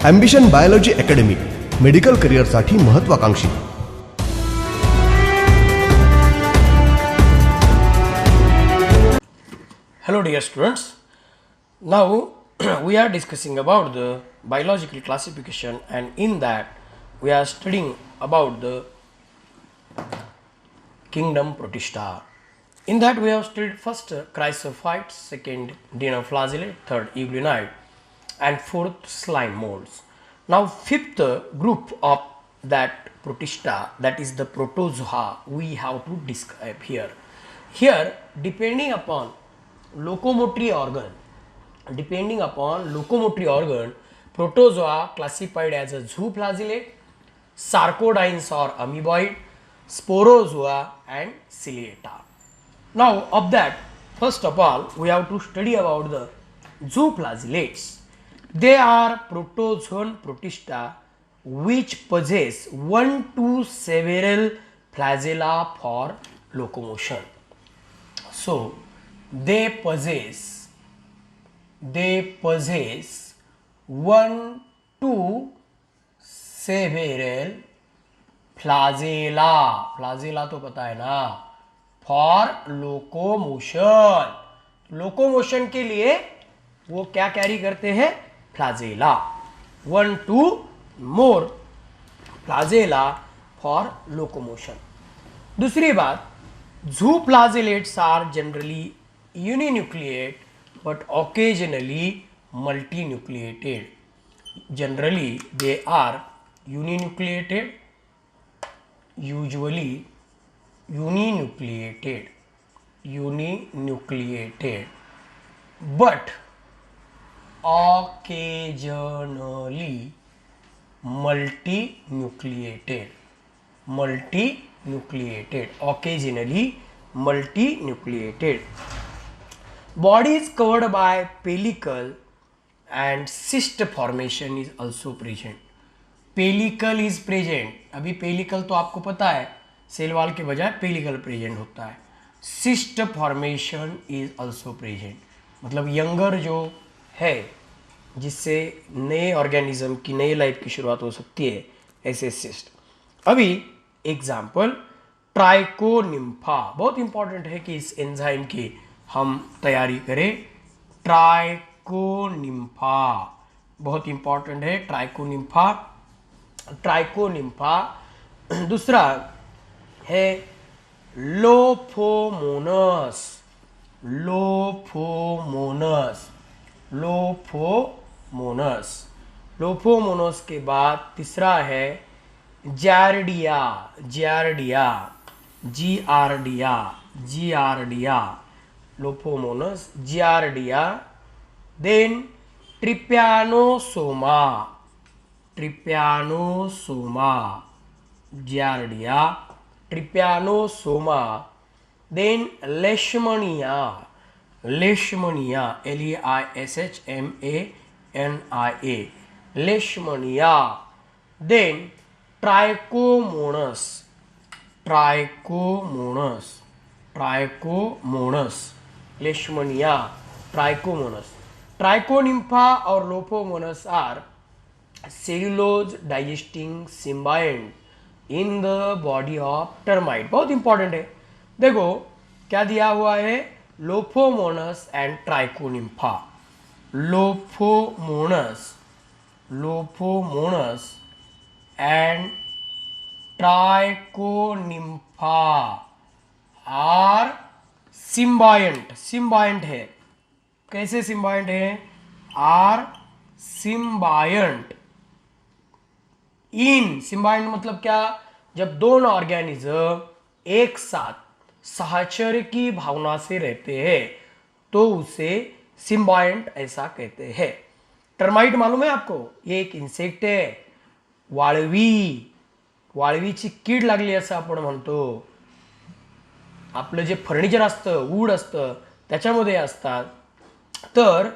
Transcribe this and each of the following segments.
Ambition biology academy, medical करिअरसाठी महत्त्वाकांक्षी. Hello dear students, now we are discussing about the biological classification, and in that we are studying about the kingdom Protista. In that we have studied first chrysophytes, second dinoflagellate, third euglenide and fourth slime molds. Now fifth group of that Protista, that is the protozoa, we have to describe here. Here depending upon locomotory organ, protozoa classified as a zooflagellate, sarcodines or amoeboid, sporozoa and ciliata. Now of that, first of all we have to study about the zooflagellates. They are protozoan Protista which possess one to several flagella for locomotion. So they possess one to several flagella तो पता है ना, for locomotion के लिए वो क्या carry करते हैं, flagella. 1 to more flagella for locomotion. दूसरी बात, zooplagellates are generally uninucleate but occasionally multinucleated. Generally they are uninucleated, usually uninucleated but occasionally multinucleated. Body is covered by pellicle and cyst formation is also present. Pellicle is present. अभी pellicle तो आपको पता है, cell wall के बजाय pellicle present होता है. Cyst formation is also present, मतलब यंगर जो है जिससे नए ऑर्गेनिज्म की, नई लाइफ की शुरुआत हो सकती है, ऐसे सिस्ट. अभी एग्जाम्पल ट्राइकोनिम्फा, बहुत इंपॉर्टेंट है कि इस एंजाइम की हम तैयारी करें. ट्राइकोनिम्फा बहुत इंपॉर्टेंट है. ट्राइकोनिम्फा. दूसरा है लोफोमोनस. लोफोमोनस के बाद तीसरा है Giardia. Lophomonas, Giardia. Then Trypanosoma, Giardia, Trypanosoma. Then Leishmania, LEISHMANIA, Leishmania. Then Trichomonas, Leishmania, Trichomonas. Trichonympha और Lophomonas are cellulose digesting symbiont in the body of termite. बहुत इंपॉर्टेंट है. देखो क्या दिया हुआ है, Lophomonas and Trichonympha. Lophomonas and Trichonympha are symbiont है. कैसे सिम्बायंट है, आर सिम्बायंट इन. सिम्बायंट मतलब क्या, जब दोनों ऑर्गेनिज्म एक साथ साहचर्य की भावना से रहते हैं तो उसे सिम्बायंट ऐसा कहते हैं. टर्माइट मालूम है आपको, ये एक इन्सेक्ट है. वाळवीची कीड लागली असं आपण म्हणतो. आपलं जे फर्निचर असतं, वूड असतं, त्याच्यामध्ये असतात. तर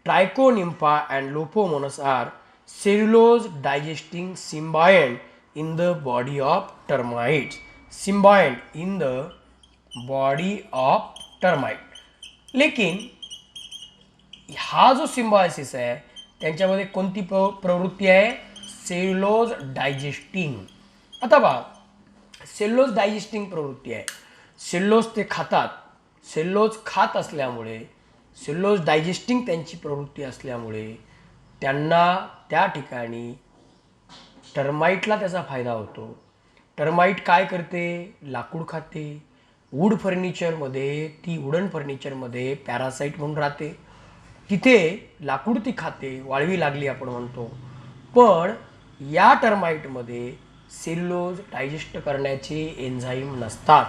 Trichonympha and Lophomonas are cellulose digesting symbiont in the body of termites. Symbiont in the body of termite. लेकिन हा जो सिम्बायोसिस है त्यांच्यामध्ये कोणती प्रवृत्ती आहे? Cellulose digesting. आता पहा, सेल्युलोज डायजेस्टिंग प्रवृत्ती आहे. सेल्युलोज ते खातात. सेल्युलोज खात असल्यामुळे, सेल्युलोज डायजेस्टिंग त्यांची प्रवृत्ती असल्यामुळे त्यांना त्या ठिकाणी टर्माइटला त्याचा फायदा होतो. टर्माइट काय करते? लाकूड खाते. वूड फर्निचरमध्ये, ती वुडन फर्निचरमध्ये पॅरासाईट म्हणून राहते. तिथे लाकूड ती खाते, वाळवी लागली आपण म्हणतो. पण या टर्माइटमध्ये सेल्युलोज डायजेस्ट करण्याचे एन्झाईम नसतात.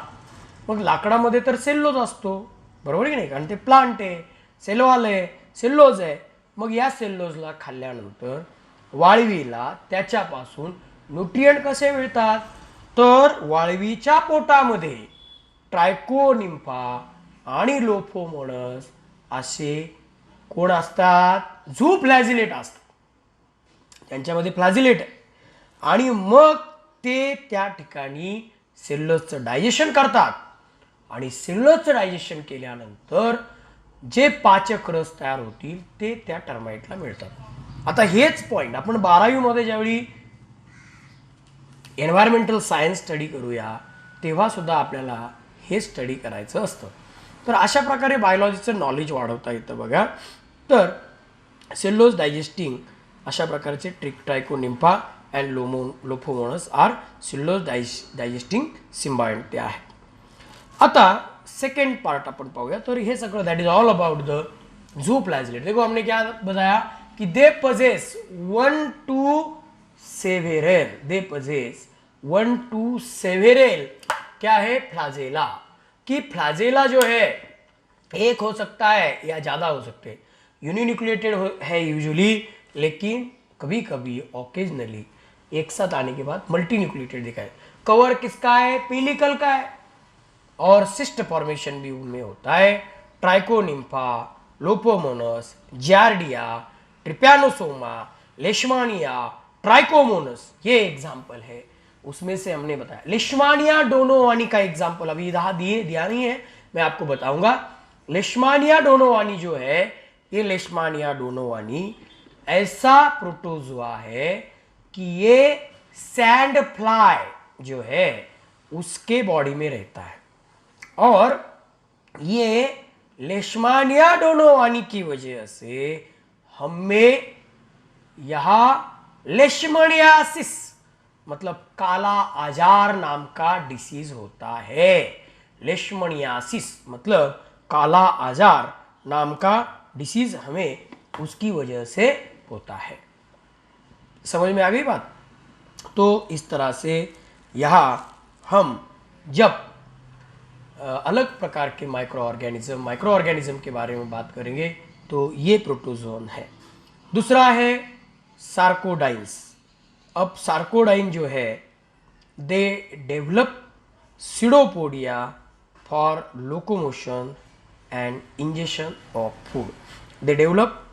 मग लाकडामध्ये तर सेल्युलोज असतो, बरोबर की नाही? कारण ते प्लांट आहे, सेलवाल आहे, सेल्युलोज आहे. मग या सेल्युलोजला खाल्ल्यानंतर वाळवीला त्याच्यापासून न्यूट्रिएंट कसे मिळतात? तर वाळवीच्या पोटामध्ये ट्रायकोनिम्फा आणि लोफोमोनस असे कोण असतात? झूफ्लॅजिलेट असतात. त्यांच्यामध्ये फ्लॅजिलेट आहे. आणि मग ते त्या ठिकाणी सेल्युलोजचं डायजेशन करतात. आणि सेल्युलोजचं डायजेशन केल्यानंतर जे पाचक रस तयार होतील ते त्या टर्माइटला मिळतात. आता हेच पॉईंट आपण 12वी मध्ये ज्यावेळी एन्व्हायरमेंटल सायन्स स्टडी करूया तेव्हा सुद्धा आपल्याला हे स्टडी करायचं असतं. तर अशा प्रकारे बायोलॉजीचं नॉलेज वाढवता येतं बघा. तर सेल्युलोज डायजेस्टिंग अशा प्रकारचे ट्रायकोनिम्फा अँड लोफोमोनस आर सेल्युलोज डायजेस्टिंग सिम्बायंट ते आहेत. आता सेकेंड पार्ट अपन पाऊया. तर हे सगळं that is all about the zooflagellate. देखो हमने क्या बताया कि they possess 1 to several. They possess 1 to several क्या है? फ्लाजेला. कि फ्लाजेला जो है एक हो सकता है या ज्यादा हो सकते हैं. यूनिन्यूक्लिएटेड है यूजुअली, लेकिन कभी कभी ऑकेजनली एक साथ आने के बाद मल्टी न्यूक्लिएटेड दिखा है. कवर किसका है? पेलिकल का है. और सिस्ट फॉर्मेशन भी उनमें होता है. ट्राइकोनिम्फा, लोपोमोनस, जार्डिया, ट्रिप्यानोसोमा, लेशमानिया, ट्राइकोमोनस, ये एग्जाम्पल है. उसमें से हमने बताया लेशमानिया डोनोवानी का एग्जाम्पल अभी दिया नहीं है, मैं आपको बताऊंगा. लेशमानिया डोनोवानी जो है, ये लेशमानिया डोनोवानी ऐसा प्रोटोजुआ है कि ये सैंड फ्लाई जो है उसके बॉडी में रहता है. और ये लेशमानिया डोनोवानी की वजह से हमें यहां लेशमनियासिस मतलब काला आजार नाम का डिसीज होता है. लेशमनियासिस मतलब काला आजार नाम का डिसीज हमें उसकी वजह से होता है. समझ में आ गई बात? तो इस तरह से यहाँ हम जब अलग प्रकार के माइक्रो ऑर्गेनिज्म के बारे में बात करेंगे तो ये प्रोटोजोन है. दूसरा है सार्कोडाइन्स. अब सार्कोडाइन जो है they develop pseudopodia for locomotion and ingestion of food. They develop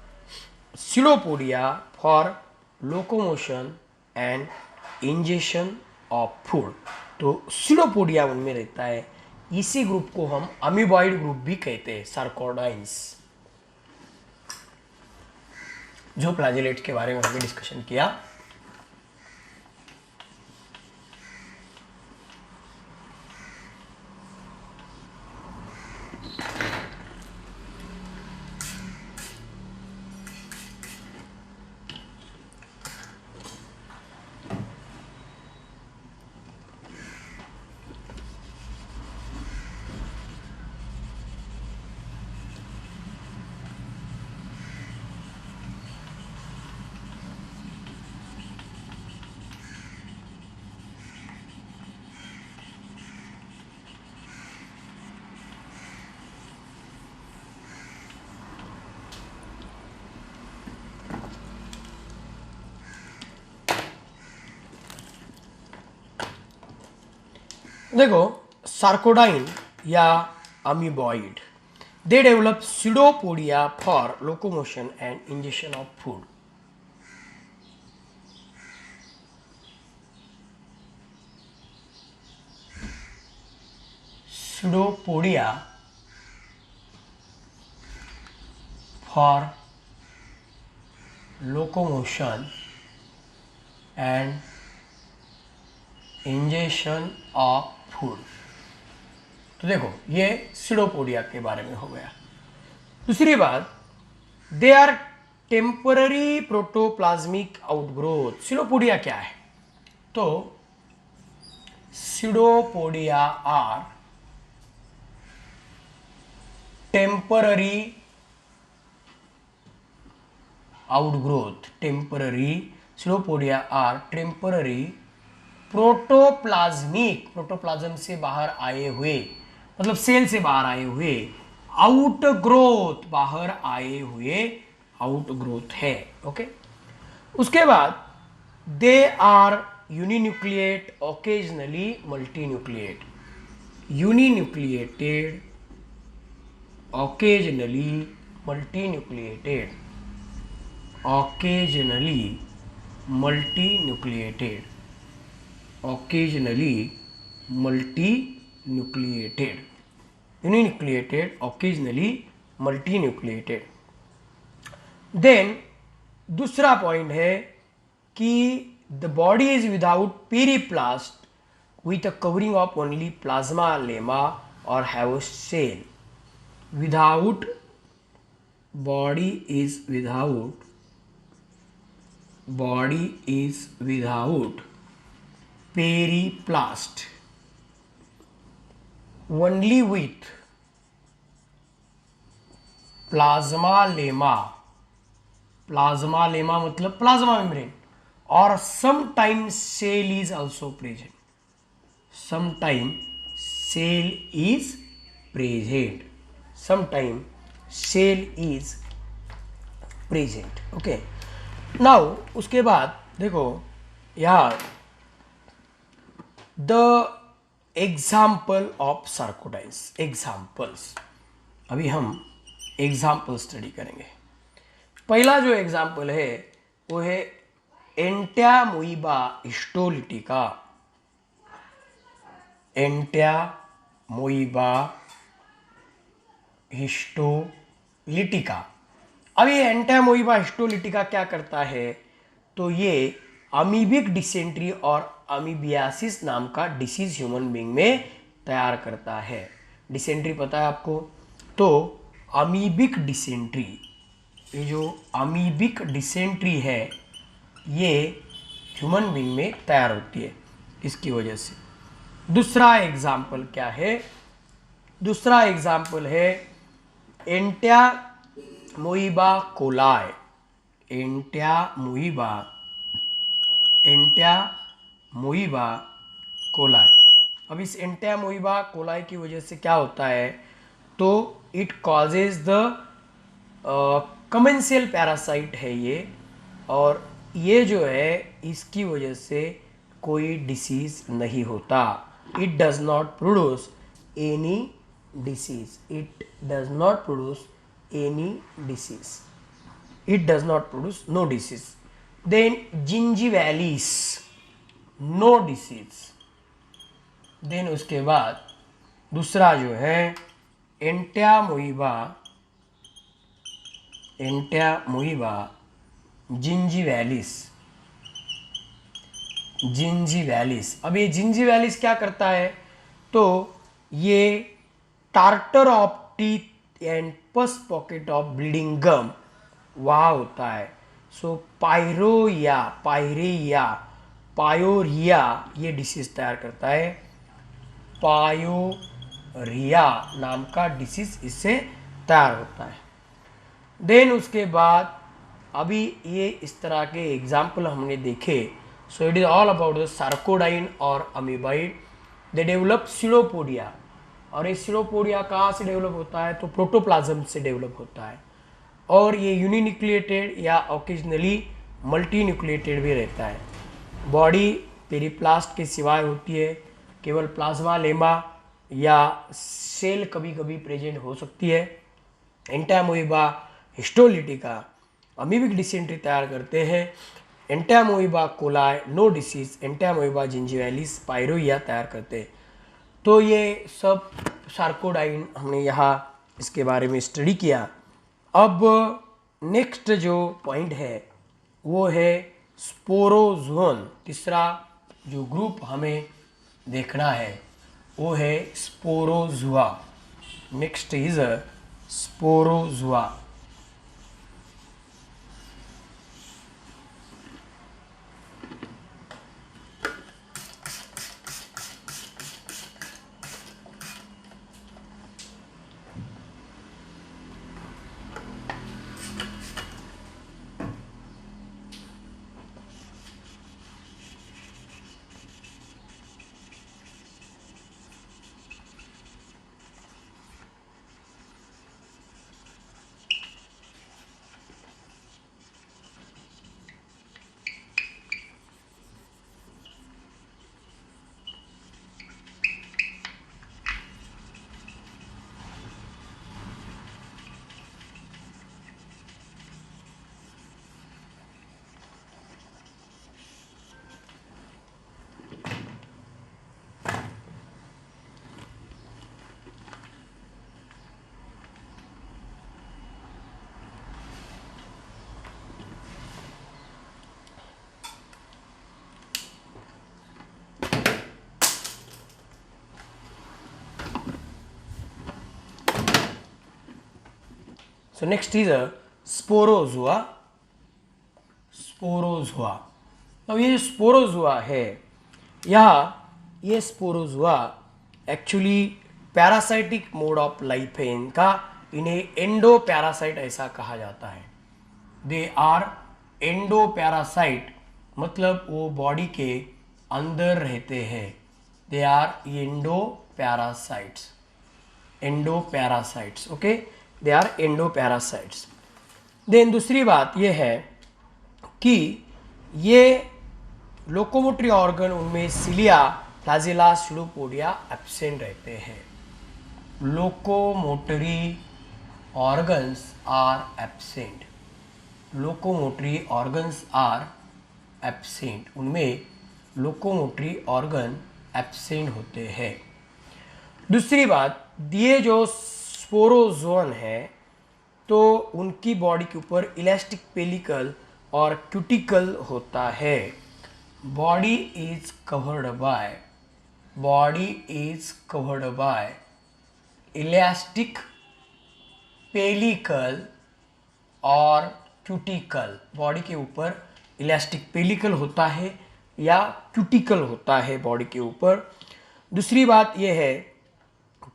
pseudopodia for locomotion and ingestion of food. तो सीडोपोडिया उनमें रहता है. इसी ग्रुप को हम अमीबॉइड ग्रुप भी कहते हैं, सार्कोडाइन्स. जो फ्लैजिलेट के बारे में हमने डिस्कशन किया. देखो सार्कोडाइन या amoeboid they develop pseudopodia for locomotion and ingestion of food. Pseudopodia for locomotion and ingestion of food. तो देखो ये सीडोपोडिया के बारे में हो गया। दूसरी बात, they are temporary protoplasmic outgrowth. Pseudopodia क्या है? तो pseudopodia are temporary outgrowth. Temporary pseudopodia are temporary protoplasmic, protoplasm से बाहर आए हुए, मतलब सेल से बाहर आए हुए, आउटग्रोथ, बाहर आए हुए आउटग्रोथ है। ओके, उसके बाद they are uninucleate, occasionally multinucleate. Uninucleated, occasionally multinucleated, occasionally multinucleated, occasionally multinucleated, uninucleated, occasionally multinucleated। Then दूसरा पॉइंट है कि the body is without periplast with a covering of only plasmalemma और have cell. Without, body is without periplast, only with plasma lemma। plasma lemma मतलब plasma membrane, और sometimes cell is also present, sometimes cell is present, sometime cell is present। Okay, now उसके बाद देखो यार, the example of सार्कोडाइन्स। Examples, अभी हम example study करेंगे। पहला जो एग्जाम्पल है वो है एंट्यामोइबा हिस्टोलिटिका। एंट्यामोइबा हिस्टोलिटिका। अब ये एंट्यामोइबा हिस्टोलिटिका क्या करता है? तो ये अमीबिक डिसेंट्री और अमीबियासिस नाम का डिसीज ह्यूमन बीइंग में तैयार करता है। डिसेंट्री पता है आपको? तो अमीबिक डिसेंट्री, ये जो अमीबिक डिसेंट्री है ये ह्यूमन बीइंग में तैयार होती है इसकी वजह से। दूसरा एग्जाम्पल क्या है? दूसरा एग्जाम्पल है एंट्यामोइबा कोलाई। एंट्यामोइबा कोलाई। अब इस एंट्यामोइबा कोलाई की वजह से क्या होता है? तो it causes the commissural parasite है ये, और ये जो है इसकी वजह से कोई डिसीज नहीं होता। It does not produce any disease, it does not produce any disease, it does not produce no disease। then gingivalis, no disease। then उसके बाद दूसरा जो है एंट्यामोइबा जिंजीवैलिस। अब ये जिंजीवैलिस क्या करता है? तो ये tartar of teeth and pus pocket of bleeding gum वहाँ होता है। सो पायोरिया ये डिसीज तैयार करता है। पायोरिया नाम का डिसीज इससे तैयार होता है। देन उसके बाद अभी ये इस तरह के एग्जाम्पल हमने देखे। So it is all about the sarcodine और अमीबाइड। दे डेवलप सीडोपोडिया, और ये सीडोपोडिया कहाँ से डेवलप होता है? तो प्रोटोप्लाज्म से डेवलप होता है, और ये यूनिन्यूक्लिएटेड या ओकेजनली मल्टीन्यूक्लिएटेड भी रहता है। बॉडी पेरिप्लास्ट के सिवाय होती है, केवल प्लाज्मा लेमा या सेल कभी कभी प्रेजेंट हो सकती है। एंट्यामोइबा हिस्टोलिटिका अमीबिक डिसेंट्री तैयार करते हैं। एंट्यामोइबा कोलाई नो डिसीज, एंट्यामोइबा जिंजीवैलिस पायरोइया तैयार करते हैं। तो ये सब सार्कोडाइन हमने यहाँ इसके बारे में स्टडी किया। अब नेक्स्ट जो पॉइंट है वो है स्पोरोजोन। तीसरा जो ग्रुप हमें देखना है वो है sporozoa. Next is sporozoa. So next is a sporozoa. Sporozoa. अब ये जो स्पोरोजुआ है ये sporozoa actually parasitic mode of life है इनका। इन्हें एंडो पैरासाइट ऐसा कहा जाता है। दे आर एंडो पैरासाइट, मतलब वो बॉडी के अंदर रहते हैं। They are endoparasites. Endoparasites, okay, they are endoparasites. Then दूसरी बात ये है कि ये लोकोमोटरी ऑर्गन उनमें सिलिया, फ्लैजिला, स्यूडोपोडिया एब्सेंट रहते हैं। Locomotory organs are absent. Locomotory organs are absent. उनमें लोकोमोटरी ऑर्गन एब्सेंट होते हैं। दूसरी बात, ये जो स्पोरोजोन है तो उनकी बॉडी के ऊपर इलास्टिक पेलिकल और क्यूटिकल होता है। Body is covered by elastic pellicle और क्यूटिकल। बॉडी के ऊपर इलास्टिक पेलिकल होता है या क्यूटिकल होता है बॉडी के ऊपर। दूसरी बात यह है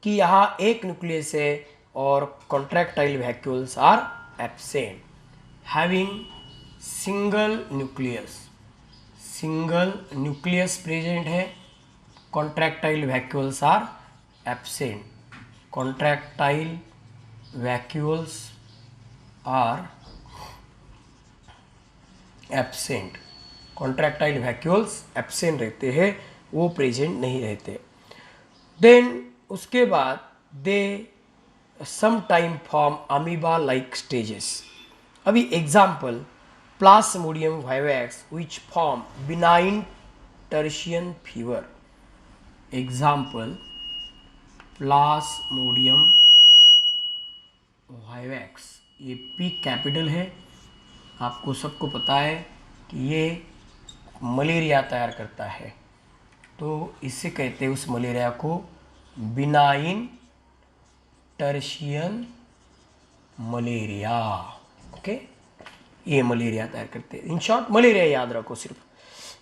कि यहाँ एक न्यूक्लियस है और contractile vacuoles are absent. Having single nucleus present है, contractile vacuoles are absent. Contractile vacuoles are absent. Contractile vacuoles absent रहते हैं, वो प्रेजेंट नहीं रहते। देन उसके बाद they some time form amoeba like stages. अभी example, plasmodium vivax which form benign tertian fever. Example, plasmodium vivax. ये P capital है, आपको सबको पता है कि ये मलेरिया तैयार करता है, तो इससे कहते हैं उस मलेरिया को बिनाइन टर्शियन मलेरिया। ओके, ये मलेरिया तैयार करते हैं। इन शॉर्ट मलेरिया याद रखो सिर्फ।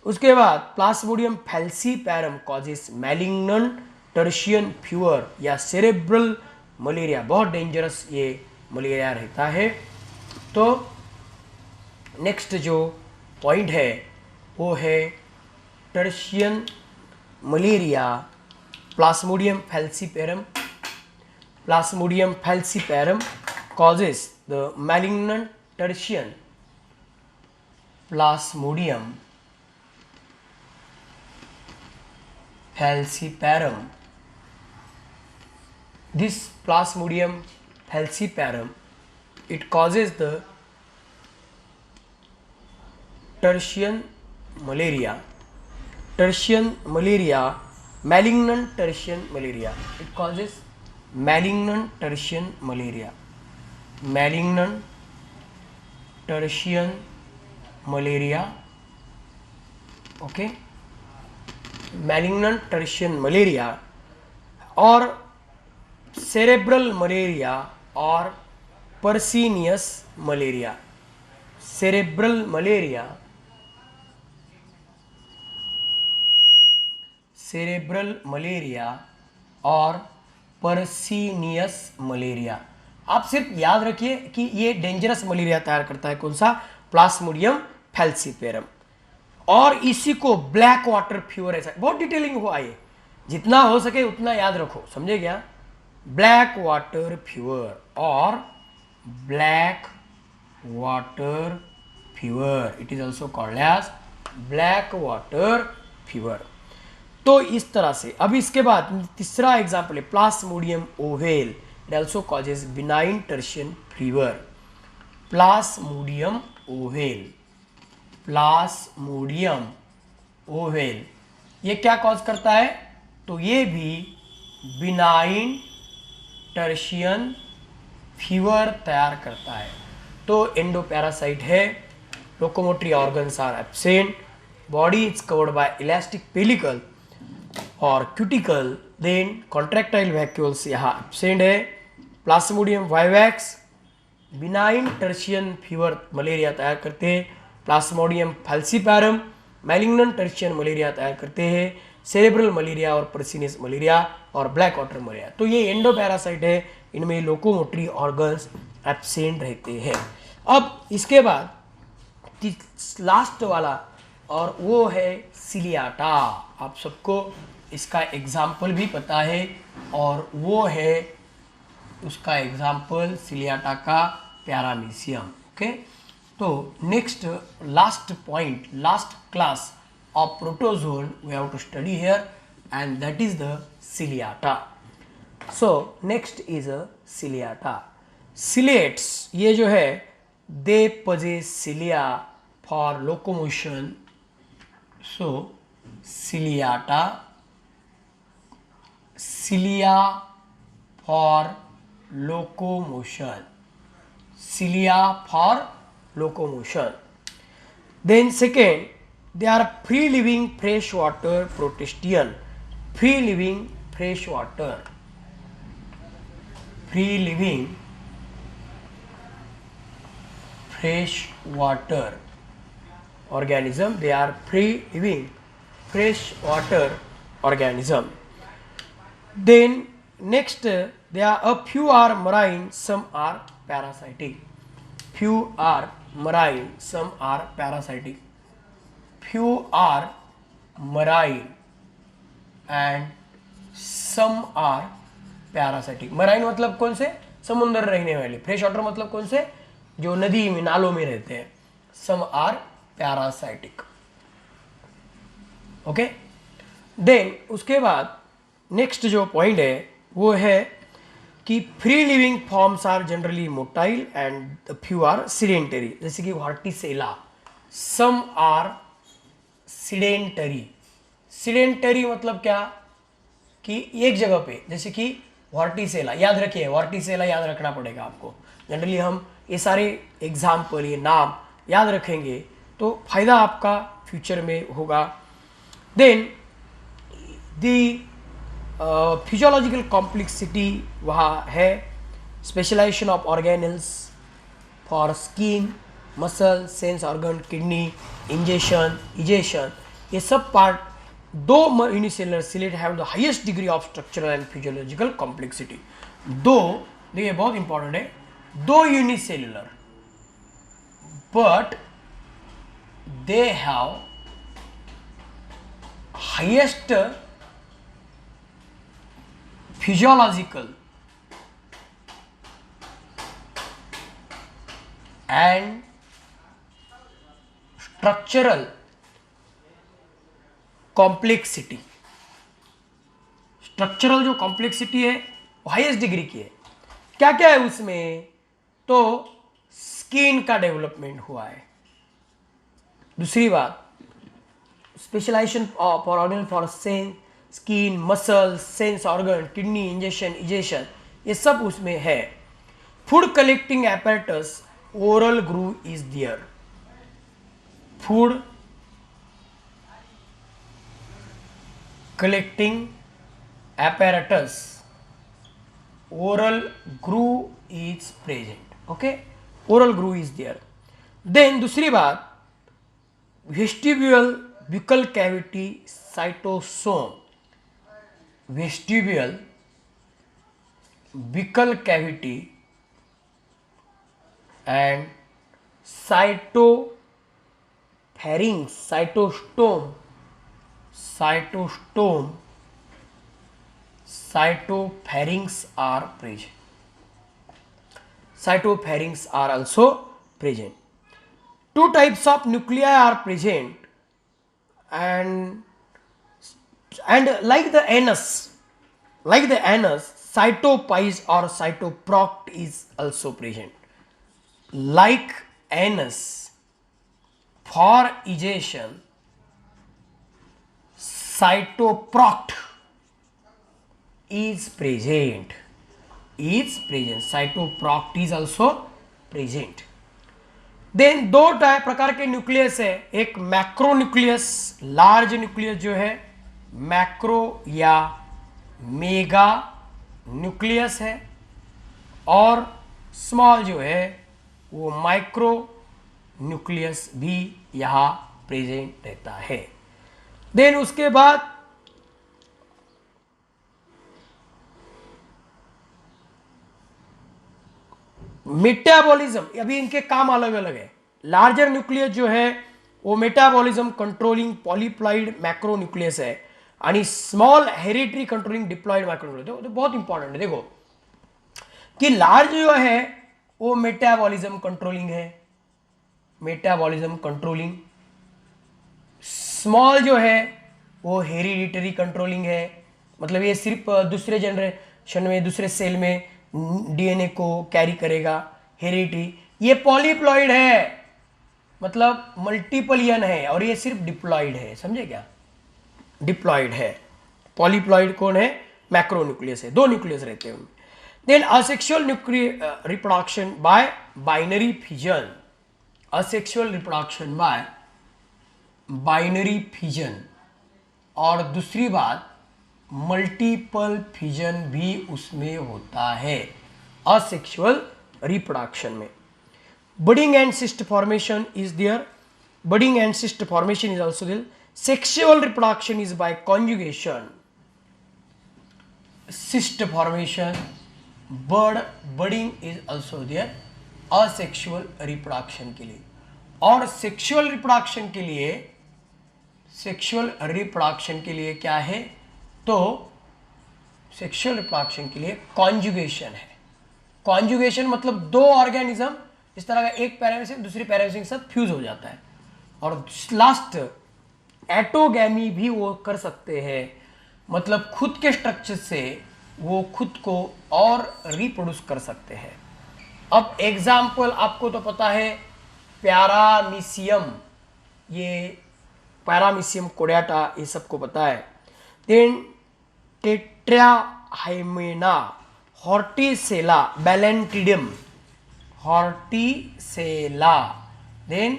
उसके बाद plasmodium falciparum causes malignant tertian fever या सेरेब्रल मलेरिया। बहुत डेंजरस ये मलेरिया रहता है। तो नेक्स्ट जो पॉइंट है वो है tertian malaria. Plasmodium falciparum causes the malignant tertian Plasmodium falciparum. This Plasmodium falciparum, it causes the tertian malaria, malignant tertian malaria. It causes malignant tertian malaria. Malaria, okay, malignant tertian malaria और cerebral malaria और pernicious malaria. Cerebral malaria, cerebral malaria और pernicious malaria. आप सिर्फ याद रखिए कि ये dangerous malaria तैयार करता है कौन सा, प्लाज्मोडियम फैल्सीपेरम। और इसी को ब्लैक वाटर फीवर, ऐसा बहुत डिटेलिंग हुआ ये, जितना हो सके उतना याद रखो, समझे क्या। ब्लैक वाटर फीवर और black water fever, it is also called as black water fever. तो इस तरह से अब इसके बाद तीसरा एग्जाम्पल है Plasmodium oval, it also causes benign tertian fever. Plasmodium oval, Plasmodium oval ये क्या कॉज करता है, तो ये भी बिनाइन टर्शियन फीवर तैयार करता है। तो एंडोपैरासाइट है, locomotory organs are absent, body is covered by elastic pellicle और क्यूटिकल, देन कॉन्ट्रैक्टाइल वैक्यूल्स यहाँ एब्सेंट है। Plasmodium vivax benign tertian fever malaria तैयार करते हैं। Plasmodium falciparum malignant tertian malaria तैयार करते हैं। सेरेब्रल मलेरिया और पर्सिनियस मलेरिया और ब्लैक वाटर मलेरिया। तो ये एंडोपैरासाइट है, इनमें लोकोमोटरी ऑर्गन्स एब्सेंट रहते हैं। अब इसके बाद लास्ट वाला और वो है सिलियाटा। आप सबको इसका एग्जाम्पल भी पता है और वो है उसका एग्जाम्पल सिलियाटा का पैरामीशियम, ओके। तो next last point, last class of protozoan we have to study here and that is the ciliata. So next is a ciliata. Ciliates ये जो है दे possess cilia for locomotion. So ciliata, cilia for locomotion, cilia for locomotion. Then second, they are free living freshwater protistian. Free living freshwater, free living freshwater organism. They are free living freshwater organism. Then next, there are a few are marine, some are parasitic. Few are marine, some are parasitic. Few are marine and some are parasitic. marine मतलब कौन से, समुद्र रहने वाले। Fresh water मतलब कौन से, जो नदी में नालों में रहते हैं। Some are parasitic, okay. Then उसके बाद नेक्स्ट जो पॉइंट है वो है कि free living forms are generally motile and few are sedentary, जैसे कि vorticella. Some are sedentary. Sedentary मतलब क्या कि एक जगह पे, जैसे कि वर्टिसेला, याद रखिए वर्टिसेला याद रखना पड़ेगा आपको। जनरली हम ये सारे एग्जाम्पल, ये नाम याद रखेंगे तो फायदा आपका फ्यूचर में होगा। देन दी फिजियोलॉजिकल कॉम्प्लेक्सिटी वहाँ है, specialization of organelles for skin, muscle, sense organ, kidney, ingestion, egestion, ये सब part though unicellular ciliate have the highest degree of structural and physiological complexity. Though, देखिए बहुत इंपॉर्टेंट है, though unicellular but they have highest physiological and structural complexity. Structural जो complexity है वो highest degree की है। क्या क्या है उसमें, तो स्किन का डेवलपमेंट हुआ है। दूसरी बात, specialization for organ for sense, skin, muscle, sense organ, kidney, injection, egestion, ये सब उसमें है। Food collecting apparatus, oral groove is there. food collecting apparatus, oral groove is present. Okay, oral groove is there. Then दूसरी बात, vestibular buccal cavity cytosome, vestibular buccal cavity and cytopharynx, cytopharynx are present. Cytopharynx are also present. Two types of nuclei are present, and like the anus, cytopis or cytoproct is also present. Like anus, for ejection, cytoproct is present. Cytoproct is also present. Then दो प्रकार के nucleus है, एक macro nucleus, large nucleus जो है macro या mega nucleus है, और स्मॉल जो है वो माइक्रो न्यूक्लियस भी यहाँ प्रेजेंट रहता है. देन उसके बाद मेटाबॉलिज्म, अभी इनके काम अलग अलग है. लार्जर न्यूक्लियस जो है वो metabolism controlling polyploid macro nucleus है, आणि small hereditary controlling diploid micro nucleus. तो बहुत इंपॉर्टेंट है, देखो कि लार्ज जो है वो मेटाबॉलिज्म कंट्रोलिंग है, स्मॉल जो है वो हेरिडिटरी कंट्रोलिंग है, मतलब ये सिर्फ दूसरे जनरेशन में, दूसरे सेल में डीएनए को कैरी करेगा, हेरिडिटी. ये पॉलीप्लॉइड है, मतलब मल्टीपलियन है, और ये सिर्फ डिप्लॉइड है. समझे क्या? डिप्लॉइड है. पॉलीप्लॉइड कौन है? मैक्रो न्यूक्लियस है, दो न्यूक्लियस रहते हैं उनमें. Then asexual reproduction by binary fission, asexual reproduction by binary fission, और दूसरी बात मल्टीपल फिजन भी उसमें होता है असेक्सुअल रिप्रोडक्शन में. Budding and cyst formation is there, budding and cyst formation is also there. Sexual reproduction is by conjugation, cyst formation, budding is also there asexual reproduction के लिए. और सेक्सुअल रिप्रोडक्शन के लिए क्या है? तो सेक्सुअल रिप्रोडक्शन के लिए कॉन्जुगेशन है. कॉन्जुगेशन मतलब दो ऑर्गेनिज्म इस तरह का एक पैरामीसिस दूसरी पैरामीसिस के साथ फ्यूज हो जाता है, और लास्ट एटोगैमी भी वो कर सकते हैं, मतलब खुद के स्ट्रक्चर से वो खुद को और रिप्रोड्यूस कर सकते हैं. अब एग्जाम्पल आपको तो पता है, पैरामीशियम, ये पैरामीशियम कोडाटा, ये सबको पता है. देन टेट्राहाइमेना, हॉर्टिसेला, बैलेंटिडियम, देन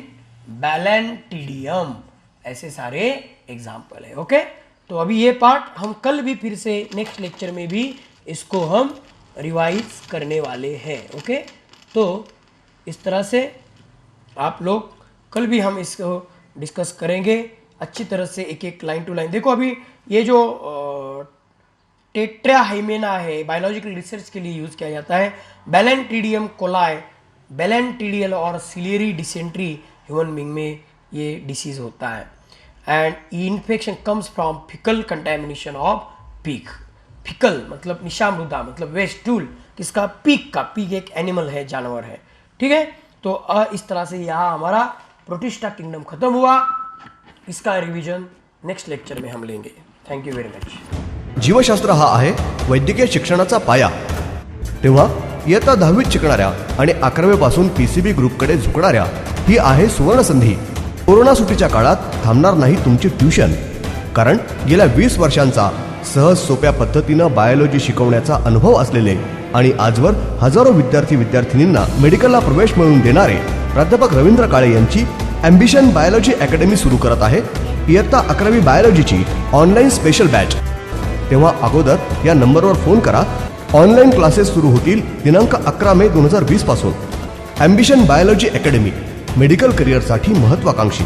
बैलेंटिडियम, ऐसे सारे एग्जाम्पल है. ओके, तो अभी ये पार्ट हम कल भी फिर से नेक्स्ट लेक्चर में भी इसको हम रिवाइज करने वाले हैं. ओके, तो इस तरह से आप लोग कल भी हम इसको डिस्कस करेंगे अच्छी तरह से, एक एक लाइन टू लाइन. देखो अभी ये जो टेट्राहाइमेना है, बायोलॉजिकल रिसर्च के लिए यूज किया जाता है. बैलेंटिडियम कोलाई, बैलेंटिडियल और सिलियरी डिसेंट्री ह्यूमन बीइंग में ये डिसीज होता है. And infection comes from faecal contamination of pig. Faecal मतलब निशामृदा, मतलब वेस्ट टूल, किसका? पीक का. पीक एक एनिमल है, जानवर है. ठीक है, तो इस तरह से यहाँ हमारा प्रोटिस्टा किंगडम खत्म हुआ. इसका रिवीजन नेक्स्ट लेक्चर में हम लेंगे. Thank you very much. जीवशास्त्र हा आहे वैद्यकीय शिक्षणाचा पाया. तेव्हा इयत्ता 10वीत शिकणाऱ्या आणि 11वीपासून PCB ग्रुपकडे झुकणाऱ्या ही आहे सुवर्ण संधी. कोरोना सुट्टीच्या काळात थांबणार नाही तुमची ट्यूशन, कारण गेल्या 20 वर्षांचा सहज सोप्या पद्धतीनं बायोलॉजी शिकवण्याचा अनुभव असलेले आणि आजवर हजारो विद्यार्थी विद्यार्थिनींना मेडिकलला प्रवेश मिळवून देणारे प्राध्यापक रवींद्र काळे यांची ॲम्बिशन बायोलॉजी अकॅडमी सुरू करत आहे इयत्ता 11वी बायोलॉजीची ऑनलाईन स्पेशल बॅच. तेव्हा अगोदर या नंबरवर फोन करा. ऑनलाईन क्लासेस सुरू होतील दिनांक 11 मे 2020 पासून. ॲम्बिशन बायोलॉजी अकॅडमी, मेडिकल करिअरसाठी महत्त्वाकांक्षी.